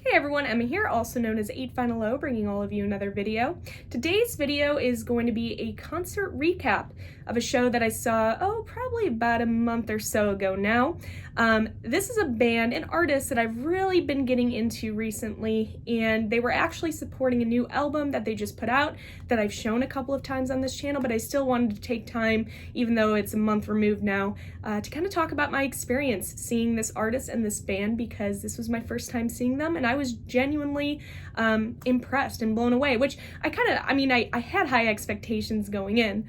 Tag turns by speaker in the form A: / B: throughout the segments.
A: Hey everyone, Emma here, also known as 8vinyllow, bringing all of you another video. Today's video is going to be a concert recap of a show that I saw, probably about a month or so ago now. This is a band, an artist that I've really been getting into recently, and they were actually supporting a new album that they just put out that I've shown a couple of times on this channel, but I still wanted to take time, even though it's a month removed now, to kind of talk about my experience seeing this artist and this band, because this was my first time seeing them, and I was genuinely impressed and blown away, which I had high expectations going in,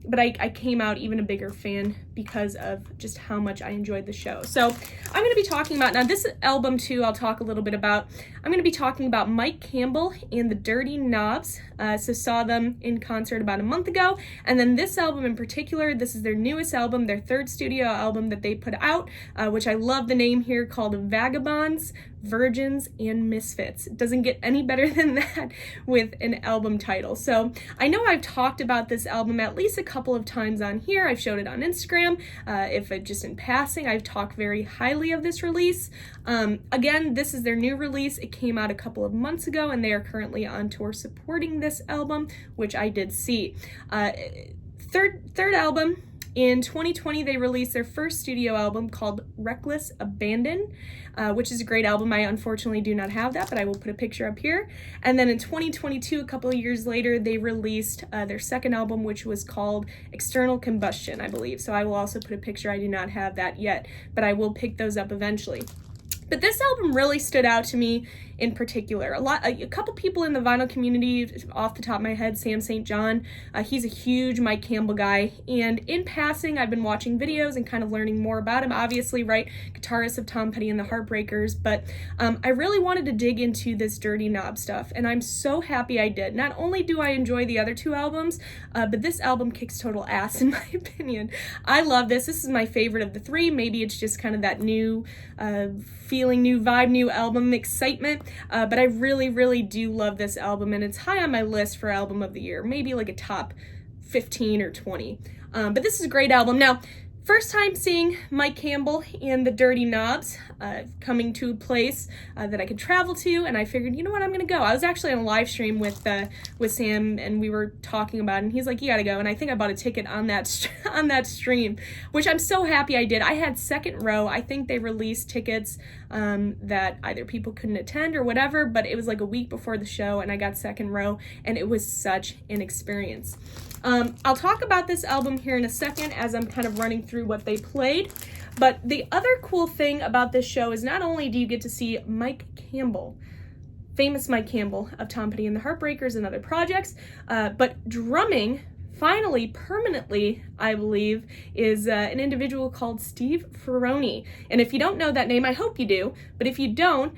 A: but I came out even a bigger fan because of just how much I enjoyed the show. So I'm going to be talking about, now this album too, I'll talk a little bit about. I'm going to be talking about Mike Campbell and the Dirty Knobs. So saw them in concert about a month ago, and then this album in particular, this is their newest album, their third studio album that they put out, which I love the name here, called Vagabonds, Virgins, and Misfits. It doesn't get any better than that with an album title. So I know I've talked about this album at least a couple of times on here. I've showed it on Instagram. Just in passing, I've talked very highly of this release. Again, this is their new release. It came out a couple of months ago, and they are currently on tour supporting this album, which I did see. Third album. In 2020, they released their first studio album called Reckless Abandon, which is a great album. I unfortunately do not have that, but I will put a picture up here. And then in 2022, a couple of years later, they released their second album, which was called External Combustion, I believe. So I will also put a picture. I do not have that yet, but I will pick those up eventually. But this album really stood out to me in particular. A couple people in the vinyl community, off the top of my head, Sam St. John, he's a huge Mike Campbell guy, and in passing, I've been watching videos and kind of learning more about him. Obviously, right, guitarist of Tom Petty and the Heartbreakers, but I really wanted to dig into this Dirty Knob stuff, and I'm so happy I did. Not only do I enjoy the other two albums, but this album kicks total ass in my opinion. I love this. This is my favorite of the three. Maybe it's just kind of that new feeling, new vibe, new album excitement. But I really, really do love this album, and it's high on my list for album of the year, maybe like a top 15 or 20. But this is a great album. Now, first time seeing Mike Campbell and the Dirty Knobs, coming to a place that I could travel to, and I figured, you know what, I'm gonna go. I was actually on a live stream with Sam, and we were talking about it, and he's like, you gotta go, and I think I bought a ticket on that stream, which I'm so happy I did. I had second row. I think they released tickets that either people couldn't attend or whatever, but it was like a week before the show, and I got second row, and it was such an experience. I'll talk about this album here in a second as I'm kind of running through what they played. But the other cool thing about this show is not only do you get to see Mike Campbell, famous Mike Campbell of Tom Petty and the Heartbreakers and other projects, but drumming, finally, permanently, I believe, is an individual called Steve Ferrone. And if you don't know that name, I hope you do. But if you don't,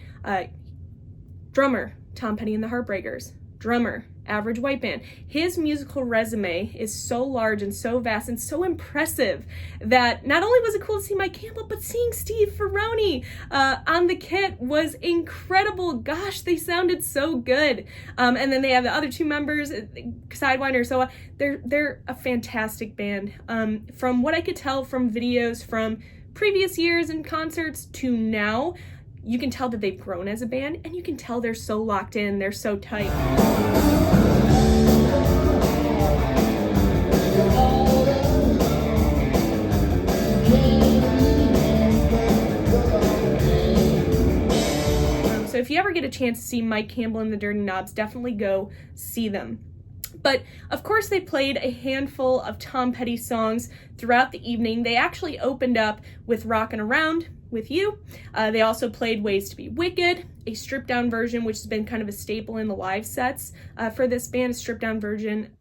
A: drummer, Tom Petty and the Heartbreakers, drummer, Average White Band. His musical resume is so large and so vast and so impressive that not only was it cool to see Mike Campbell, but seeing Steve Ferrone on the kit was incredible. Gosh, they sounded so good. And then they have the other two members, Sidewinder, so they're a fantastic band. From what I could tell from videos from previous years and concerts to now, you can tell that they've grown as a band, and you can tell they're so locked in, they're so tight. So if you ever get a chance to see Mike Campbell and the Dirty Knobs, definitely go see them. But of course they played a handful of Tom Petty songs throughout the evening. They actually opened up with Rockin' Around with You. They also played Ways to Be Wicked, a stripped down version, which has been kind of a staple in the live sets for this band, stripped down version,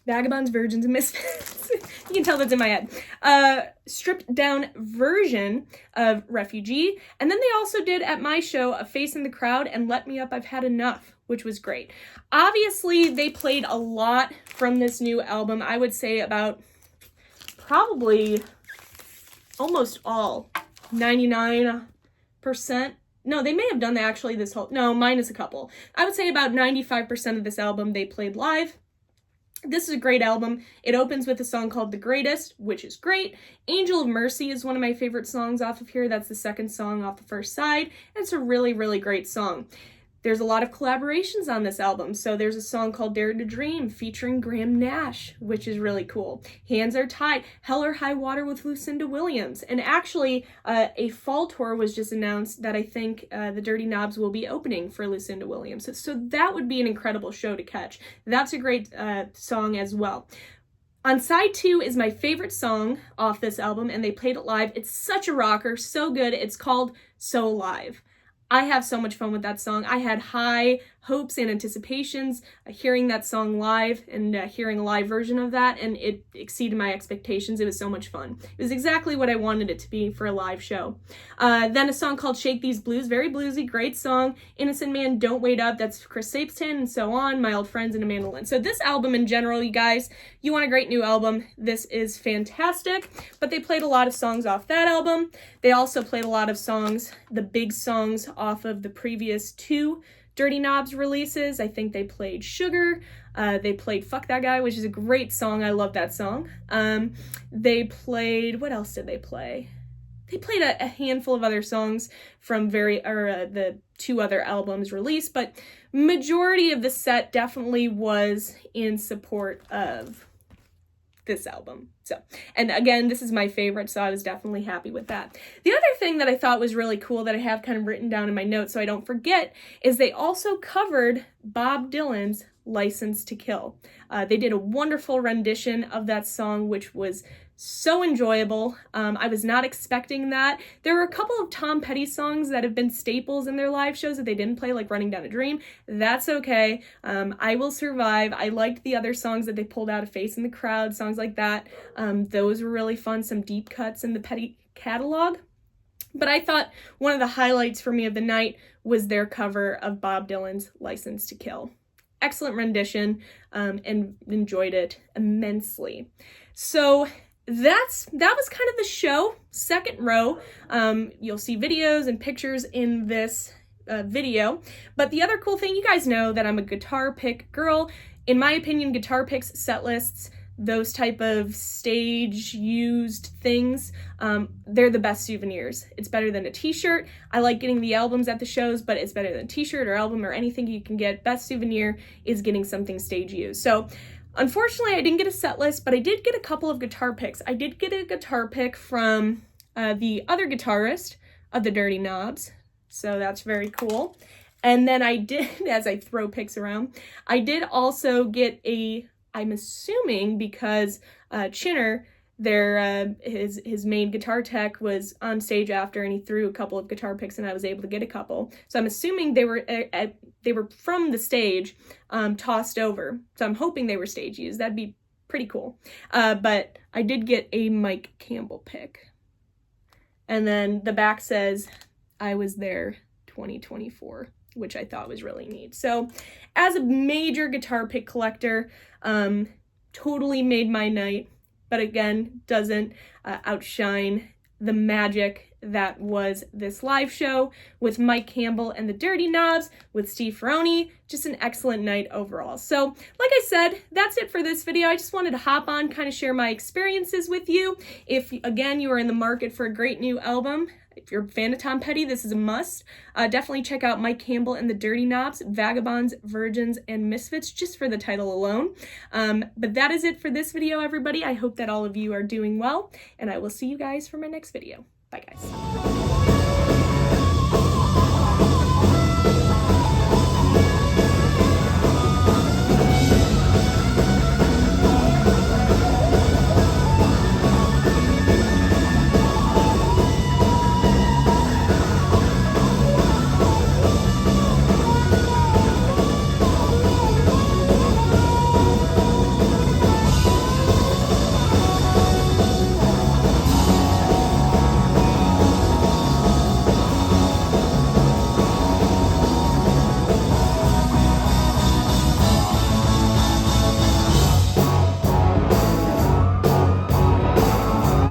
A: Vagabonds, Virgins, and Misfits. You can tell that's in my head. Stripped down version of Refugee. And then they also did at my show a Face in the Crowd and Let Me Up, I've Had Enough, which was great. Obviously, they played a lot from this new album. I would say about probably almost all, 99%. No, they may have done that actually this whole, no, minus a couple. I would say about 95% of this album they played live. This is a great album. It opens with a song called The Greatest, which is great. Angel of Mercy is one of my favorite songs off of here. That's the second song off the first side. And it's a really, really great song. There's a lot of collaborations on this album. So there's a song called Dare to Dream featuring Graham Nash, which is really cool. Hands Are Tied, Hell or High Water with Lucinda Williams. And actually, a fall tour was just announced that I think the Dirty Knobs will be opening for Lucinda Williams. So that would be an incredible show to catch. That's a great song as well. On side 2 is my favorite song off this album, and they played it live. It's such a rocker, so good. It's called So Alive. I have so much fun with that song. I had high hopes and anticipations hearing that song live and hearing a live version of that, and it exceeded my expectations. It was so much fun. It was exactly what I wanted it to be for a live show. Then a song called Shake These Blues, very bluesy, great song. Innocent Man, Don't Wait Up, that's Chris Stapleton, and so on, My Old Friends, and Amanda Lynn. So this album in general, you guys, you want a great new album, this is fantastic. But they played a lot of songs off that album. They also played a lot of songs, the big songs off of the previous 2 Dirty Knobs releases. I think they played Sugar. They played Fuck That Guy, which is a great song. I love that song. They played, what else did they play? They played a handful of other songs from the 2 other albums released, but majority of the set definitely was in support of this album. So, and again, this is my favorite, so I was definitely happy with that. The other thing that I thought was really cool that I have kind of written down in my notes so I don't forget is they also covered Bob Dylan's License to Kill. They did a wonderful rendition of that song, which was so enjoyable. I was not expecting that. There were a couple of Tom Petty songs that have been staples in their live shows that they didn't play, like Running Down a Dream. That's okay. I Will Survive. I liked the other songs that they pulled out of Face in the Crowd, songs like that. Those were really fun, some deep cuts in the Petty catalog. But I thought one of the highlights for me of the night was their cover of Bob Dylan's License to Kill. Excellent rendition, and enjoyed it immensely. So that was kind of the show. Second row, you'll see videos and pictures in this video. But the other cool thing, you guys know that I'm a guitar pick girl. In my opinion, guitar picks, set lists, those type of stage used things, they're the best souvenirs. It's better than a t-shirt. I like getting the albums at the shows, but it's better than a t-shirt or album or anything you can get. Best souvenir is getting something stage used. So unfortunately, I didn't get a set list, but I did get a couple of guitar picks. I did get a guitar pick from the other guitarist of the Dirty Knobs, so that's very cool. And then I did, as I throw picks around, I did also get I'm assuming because Chinner, his main guitar tech, was on stage after and he threw a couple of guitar picks and I was able to get a couple. So I'm assuming they were from the stage, tossed over. So I'm hoping they were stage used. That'd be pretty cool. But I did get a Mike Campbell pick. And then the back says, I was there 2024, which I thought was really neat. So as a major guitar pick collector, totally made my night, but again, doesn't outshine the magic that was this live show with Mike Campbell and the Dirty Knobs with Steve Ferroni. Just an excellent night overall. So like I said, that's it for this video. I just wanted to hop on, kind of share my experiences with you. If, again, you are in the market for a great new album, if you're a fan of Tom Petty, this is a must. Definitely check out Mike Campbell and the Dirty Knobs, Vagabonds, Virgins, and Misfits, just for the title alone. But that is it for this video, everybody. I hope that all of you are doing well, and I will see you guys for my next video. Bye, guys.